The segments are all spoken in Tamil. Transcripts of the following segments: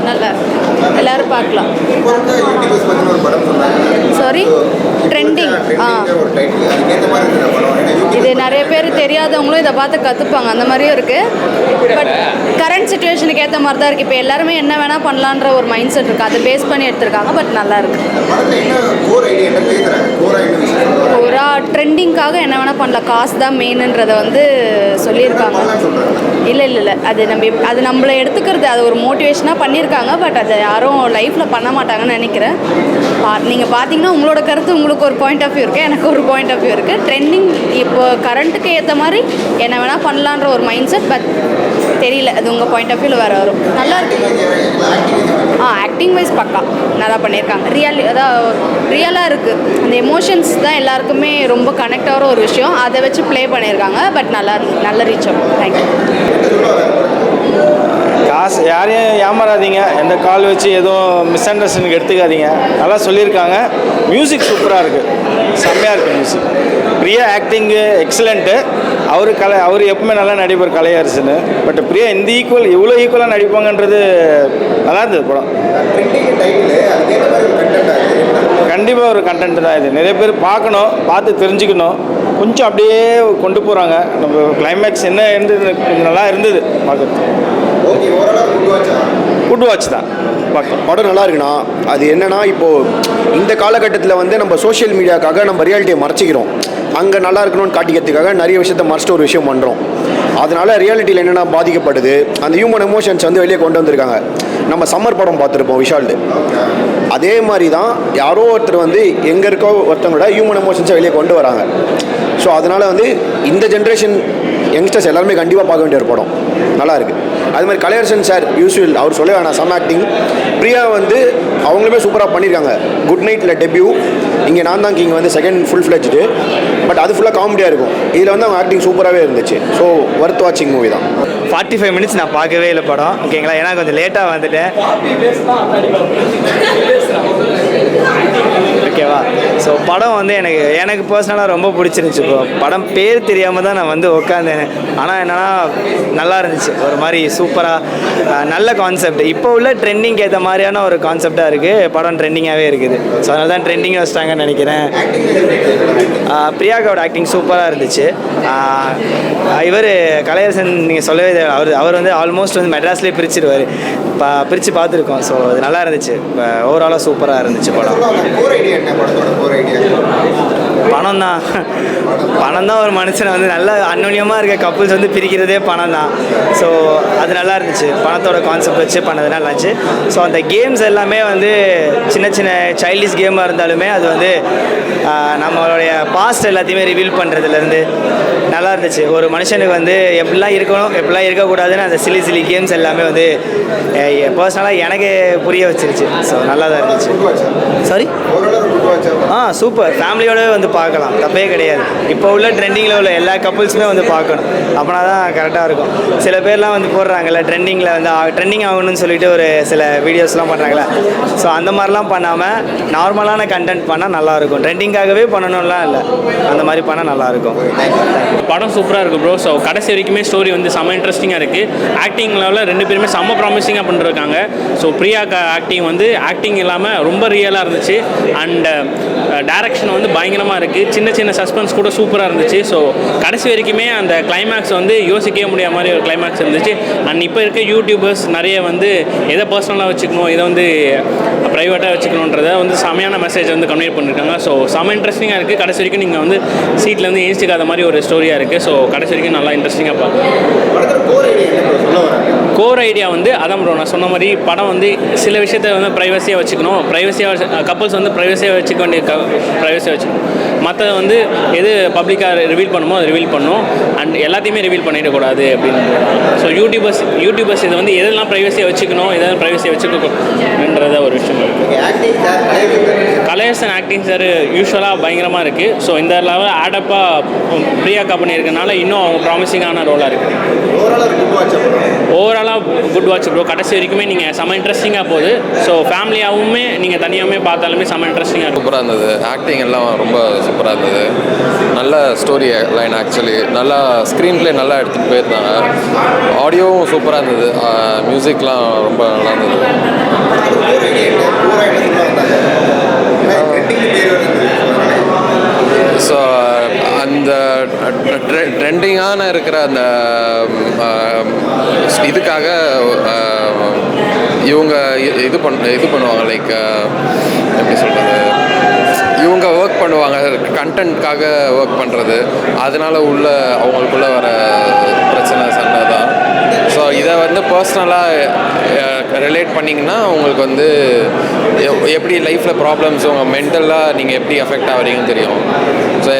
நல்லா எல்லோரும் பார்க்கலாம். Sorry trending. இது நிறைய பேர் தெரியாதவங்களும் இதை பார்த்து கற்றுப்பாங்க, அந்த மாதிரியும் இருக்குது. பட் கரண்ட் சுச்சுவேஷனுக்கு ஏற்ற மாதிரி தான் இருக்குது. இப்போ எல்லாருமே என்ன வேணால் பண்ணலான்ற ஒரு மைண்ட் செட் இருக்குது, அதை பேஸ் பண்ணி எடுத்திருக்காங்க. பட் நல்லா இருக்குது. ஒரு ட்ரெண்டிங்காக என்ன வேணால் பண்ணலாம், காசு தான் மெயினுன்றதை வந்து சொல்லியிருக்காங்க. இல்லை அது நம்மளை எடுத்துக்கிறது, அது ஒரு மோட்டிவேஷனாக பண்ணியிருக்காங்க. பட் அதை யாரும் லைஃப்பில் பண்ண மாட்டாங்கன்னு நினைக்கிறேன். நீங்கள் பார்த்தீங்கன்னா உங்களோட கருத்து, உங்களுக்கு ஒரு பாயிண்ட் ஆஃப் வியூ இருக்குது, எனக்கு ஒரு பாயிண்ட் ஆஃப் வியூ இருக்குது. ட்ரெண்டிங் இப்போ கரண்ட்டுக்கு ஏற்ற மாதிரி என்ன வேணால் பண்ணலான்ற ஒரு மைண்ட் செட். பட் தெரியல, அது உங்கள் பாயிண்ட் ஆஃப் வியூவில் வேறு வரும். நல்லா இருக்கு. ஆக்டிங் வைஸ் பக்கா நல்லா பண்ணியிருக்காங்க. ரியலாக இருக்குது. அந்த எமோஷன்ஸ் தான் எல்லாருக்குமே ரொம்ப கனெக்ட் ஆகிற ஒரு விஷயம். அதை வச்சு ப்ளே பண்ணியிருக்காங்க. பட் நல்ல ரீச் ஆகும். தேங்க்யூ. காசு யாரையும் ஏமாறாதீங்க, எந்த கால் வச்சு எதுவும் மிஸ் அண்டர்ஸ்டாண்டிங் எடுத்துக்காதீங்க. நல்லா சொல்லியிருக்காங்க. மியூசிக் சூப்பராக இருக்குது, செம்மையாக இருக்குது மியூசிக். Priya acting excellent. அவர் எப்பவுமே நல்லா நடிப்பார், கலையரசுன்னு. பட் பிரியா இந்த இவ்வளோ ஈக்குவலாக நடிப்பாங்கன்றது நல்லா இருந்தது படம். கண்டிப்பாக ஒரு கண்டென்ட் தான் இது. நிறைய பேர் பார்த்து தெரிஞ்சுக்கணும். கொஞ்சம் அப்படியே கொண்டு போகிறாங்க. நம்ம கிளைமேக்ஸ் என்ன இருந்தது, கொஞ்சம் நல்லா இருந்தது பார்க்குறது. குட் வாட்ச் தான் பார்க்கலாம். படம் நல்லா இருக்குண்ணா. அது என்னன்னா, இப்போது இந்த காலகட்டத்தில் வந்து நம்ம சோஷியல் மீடியாக்காக நம்ம ரியாலிட்டியை மறைச்சிக்கிறோம். அங்கே நல்லா இருக்கணும்னு காட்டிக்கிறதுக்காக நிறைய விஷயத்த மறைச்சிட்டு ஒரு விஷயம் பண்ணுறோம். அதனால் ரியாலிட்டியில் என்னென்னா பாதிக்கப்படுது. அந்த ஹியூமன் எமோஷன்ஸ் வந்து வெளியே கொண்டு வந்திருக்காங்க. நம்ம சம்மர் படம் பார்த்துருப்போம் விஷால்டு. அதே மாதிரி தான் யாரோ ஒருத்தர் வந்து எங்கே இருக்கோ ஒருத்தவங்களோட ஹியூமன் எமோஷன்ஸை வெளியே கொண்டு வராங்க. ஸோ அதனால் வந்து இந்த ஜென்ரேஷன் யங்ஸ்டர்ஸ் எல்லாருமே கண்டிப்பாக பார்க்க வேண்டிய ஒரு படம். நல்லா இருக்குது. அது மாதிரி கலையரசன் சார் யூஸ்வல் அவர் சொல்ல வேணாம், சம் ஆக்டிங். பிரியா வந்து அவங்களுமே சூப்பராக பண்ணியிருக்காங்க. குட் நைட்டில் டெபியூ, இங்கே நான் தான் கிங் வந்து செகண்ட் ஃபுல் ஃப்ளெஜ்டு. பட் அது ஃபுல்லாக காமெடியாக இருக்கும். இதில் வந்து அவங்க ஆக்டிங் சூப்பராகவே இருந்துச்சு. ஸோ ஒர்த் வாட்சிங் மூவி தான். 45 மினிட்ஸ் நான் பார்க்கவே இல்லை படம், ஓகேங்களா. ஏன்னா கொஞ்சம் லேட்டாக வந்துட்டேன், ஓகேவா. ஸோ படம் வந்து எனக்கு பர்சனலாக ரொம்ப பிடிச்சிருந்துச்சு. இப்போ படம் பேர் தெரியாமல் தான் நான் வந்து உட்காந்தேன். ஆனால் என்னென்னா நல்லா இருந்துச்சு. ஒரு மாதிரி சூப்பராக நல்ல கான்செப்ட். இப்போ உள்ள ட்ரெண்டிங் ஏற்ற மாதிரியான ஒரு கான்செப்டாக இருக்குது. படம் ட்ரெண்டிங்காகவே இருக்குது. ஸோ அதனால தான் ட்ரெண்டிங் வச்சிட்டாங்கன்னு நினைக்கிறேன். பிரியாக்காவோட ஆக்டிங் சூப்பராக இருந்துச்சு. இவர் கலையரசன் நீங்கள் சொல்லவே அவர் வந்து ஆல்மோஸ்ட் வந்து மெட்ராஸ்லேயே பிரித்து பார்த்துருக்கோம். ஸோ அது நல்லா இருந்துச்சு. ஓவராலாக சூப்பராக இருந்துச்சு படம். பணம் தான் ஒரு மனுஷனை வந்து நல்ல அந்யோன்யமாக இருக்க கப்புள்ஸ் வந்து பிரிக்கிறதே பணம் தான். ஸோ அது நல்லா இருந்துச்சு. பணத்தோட கான்செப்ட் வச்சு பண்ணது நல்லா இருந்துச்சு. ஸோ அந்த கேம்ஸ் எல்லாமே வந்து சின்ன சின்ன சைல்டிஷ் கேமாக இருந்தாலுமே அது வந்து நம்மளுடைய பாஸ்ட் எல்லாத்தையுமே ரிவீல் பண்ணுறதுலேருந்து நல்லா இருந்துச்சு. ஒரு மனுஷனுக்கு வந்து எப்படிலாம் இருக்கணும், எப்படிலாம் இருக்கக்கூடாதுன்னு அந்த சிலி கேம்ஸ் எல்லாமே வந்து பர்சனலாக எனக்கு புரிய வச்சிருச்சு. ஸோ நல்லா தான் இருந்துச்சு. Sorry, super. ஃபேமிலியோடவே வந்து பார்க்கலாம், தப்பே கிடையாது. இப்போ உள்ள ட்ரெண்டிங்கில் உள்ள எல்லா கப்புள்ஸுமே வந்து பார்க்கணும். அப்படின்னா தான் கரெக்டாக இருக்கும். சில பேர்லாம் வந்து போடுறாங்கல்ல ட்ரெண்டிங்கில் வந்து ட்ரெண்டிங் ஆகணும்னு சொல்லிட்டு ஒரு சில வீடியோஸ்லாம் பண்ணுறாங்களே. ஸோ அந்த மாதிரிலாம் பண்ணாமல் நார்மலான கண்டென்ட் பண்ணால் நல்லாயிருக்கும். ட்ரெண்டிங்காகவே பண்ணணும்லாம் இல்லை, அந்த மாதிரி பண்ணால் நல்லாயிருக்கும். படம் சூப்பராக இருக்குது ப்ரோ. ஸோ கடைசி வரைக்குமே ஸ்டோரி வந்து செம்ம இன்ட்ரெஸ்டிங்காக இருக்குது. ஆக்டிங் லெவலில் 2 பேருமே செம்ம ப்ராமிசிங்காக பண்ணிருக்காங்க. ஸோ பிரியாக்கா ஆக்டிங் இல்லாமல் ரொம்ப ரியலாக இருந்துச்சு. அண்ட் டைரக்ஷன் வந்து பயங்கரமாக இருக்குது. சின்ன சஸ்பென்ஸ் கூட சூப்பராக இருந்துச்சு. ஸோ கடைசி வரைக்குமே அந்த கிளைமேக்ஸ் வந்து யோசிக்கவே முடியாத மாதிரி ஒரு கிளைமேக்ஸ் இருந்துச்சு. அண்ட் இப்போ இருக்க யூடியூபர்ஸ் நிறைய வந்து எதை பர்சனலாக வச்சுக்கணும், இதை வந்து ப்ரைவேட்டாக வச்சுக்கணுன்றதை வந்து செமையான மெசேஜ் வந்து கன்வே பண்ணியிருக்காங்க. ஸோ செம்ம இன்ட்ரெஸ்டிங்காக இருக்குது. கடைசி வரைக்கும் நீங்கள் வந்து சீட்லேருந்து ஏஞ்சிக்காத மாதிரி ஒரு ஸ்டோரியாக இருக்குது. ஸோ கடைசி வரைக்கும் நல்லா இன்ட்ரெஸ்டிங்காக பார்க்கலாம். கோர் ஐடியா வந்து அதான் ப்ரோ, நான் சொன்ன மாதிரி படம் வந்து சில விஷயத்தை வந்து ப்ரைவசியாக வச்சுக்கணும். கப்புள்ஸ் வந்து ப்ரைவசியாக வச்சுக்க வேண்டிய ப்ரைவசியாக வச்சுக்கணும். மற்றது வந்து எது பப்ளிக்காக ரிவீல் பண்ணுமோ அதை ரிவீல் பண்ணணும். அண்ட் எல்லாத்தையுமே ரிவீல் பண்ணிடக்கூடாது அப்படின்னு. ஸோ யூடியூபர்ஸ் இதை வந்து எதெல்லாம் ப்ரைவசியாக வச்சுக்கணும், எதெல்லாம் ப்ரைவசியாக வச்சுக்கணுன்றத ஒரு விஷயம் இருக்குது. கலையரசன் ஆக்டிங் சார் யூஸ்வலாக பயங்கரமாக இருக்குது. ஸோ இந்த லெவல் ஆடப்பாக பிரியாக்கா பண்ணியிருக்கனால இன்னும் அவங்க ப்ராமிசிங்கான ரோலாக இருக்குது. ஓவராலாக குட் வாட்ச் ப்ரோ. கடைசி வரைக்குமே நீங்கள் செம்ம இன்ட்ரெஸ்டிங்காக போகுது. ஸோ ஃபேமிலியாகவுமே நீங்கள் தனியாகவுமே பார்த்தாலுமே செம்ம இன்ட்ரெஸ்டிங்காக இருக்கும். சூப்பராக இருந்தது. ஆக்டிங் எல்லாம் ரொம்ப சூப்பராக இருந்தது. நல்ல ஸ்டோரி லைன் ஆக்சுவலி. நல்லா ஸ்க்ரீன் ப்ளே நல்லா எடுத்துகிட்டு போயிருந்தாங்க. ஆடியோவும் சூப்பராக இருந்தது. மியூசிக்லாம் ரொம்ப நல்லா இருந்தது. ஸோ அந்த ட்ரெண்டிங்கான இருக்கிற அந்த இதுக்காக இவங்க இது பண்ணுவாங்க. லைக் எப்படி சொல்கிறது, இவங்க ஒர்க் பண்ணுவாங்க கண்டென்ட்காக ஒர்க் பண்ணுறது. அதனால் அவங்களுக்குள்ள வர பிரச்சனை சண்டை தான். ஸோ இதை வந்து பர்சனலாக ரிலேட் பண்ணிங்கன்னா உங்களுக்கு வந்து எப்படி லைஃப்பில் ப்ராப்ளம்ஸ் உங்கள் மென்டலாக நீங்கள் எப்படி அஃபெக்ட் ஆகிறீங்கன்னு தெரியும். ஸோ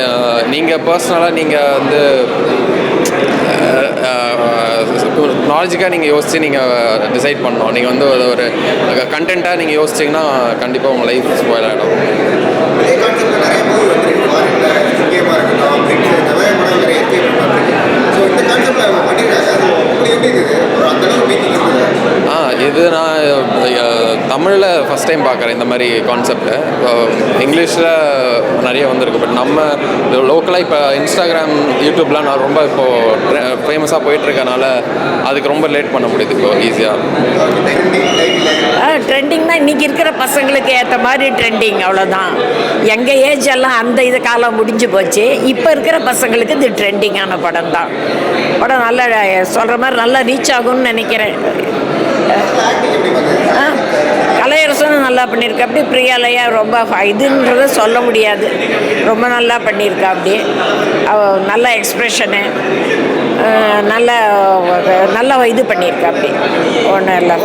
நீங்கள் பர்சனலாக நீங்கள் வந்து நாலேஜிக்காக நீங்கள் யோசித்து நீங்கள் டிசைட் பண்ணணும். நீங்கள் வந்து ஒரு கண்டென்ட்டாக நீங்கள் யோசிச்சிங்கன்னா கண்டிப்பாக உங்கள் லைஃப் ஸ்பாயில் ஆகிடும். இது நான் தமிழில் ஃபஸ்ட் டைம் பார்க்குறேன் இந்த மாதிரி கான்செப்டை. இங்கிலீஷில் நிறைய வந்திருக்கு. பட் நம்ம லோக்கலாக இப்போ இன்ஸ்டாகிராம், யூடியூப்லாம் நான் ரொம்ப இப்போது ஃபேமஸாக போயிட்டுருக்கனால அதுக்கு ரொம்ப ரிலேட் பண்ண முடியுது இப்போ ஈஸியாக. ட்ரெண்டிங்னா இன்றைக்கி இருக்கிற பசங்களுக்கு ஏற்ற மாதிரி ட்ரெண்டிங், அவ்வளோதான். எங்கள் ஏஜ் எல்லாம் அந்த இது காலம் முடிஞ்சு போச்சு. இப்போ இருக்கிற பசங்களுக்கு இது ட்ரெண்டிங்கான படம் தான். படம் நல்லா சொல்கிற மாதிரி நல்லா ரீச் ஆகும்னு நினைக்கிறேன். கலையரசனும் நல்லா பண்ணியிருக்கா. அப்படி பிரியாலயா ரொம்ப இதுன்றத சொல்ல முடியாது, ரொம்ப நல்லா பண்ணியிருக்கா. அப்படி நல்ல எக்ஸ்ப்ரெஷனு, நல்ல இது பண்ணியிருக்கா. அப்படி ஒன்றும் இல்லை,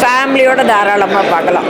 ஃபேமிலியோடு தாராளமாக பார்க்கலாம்.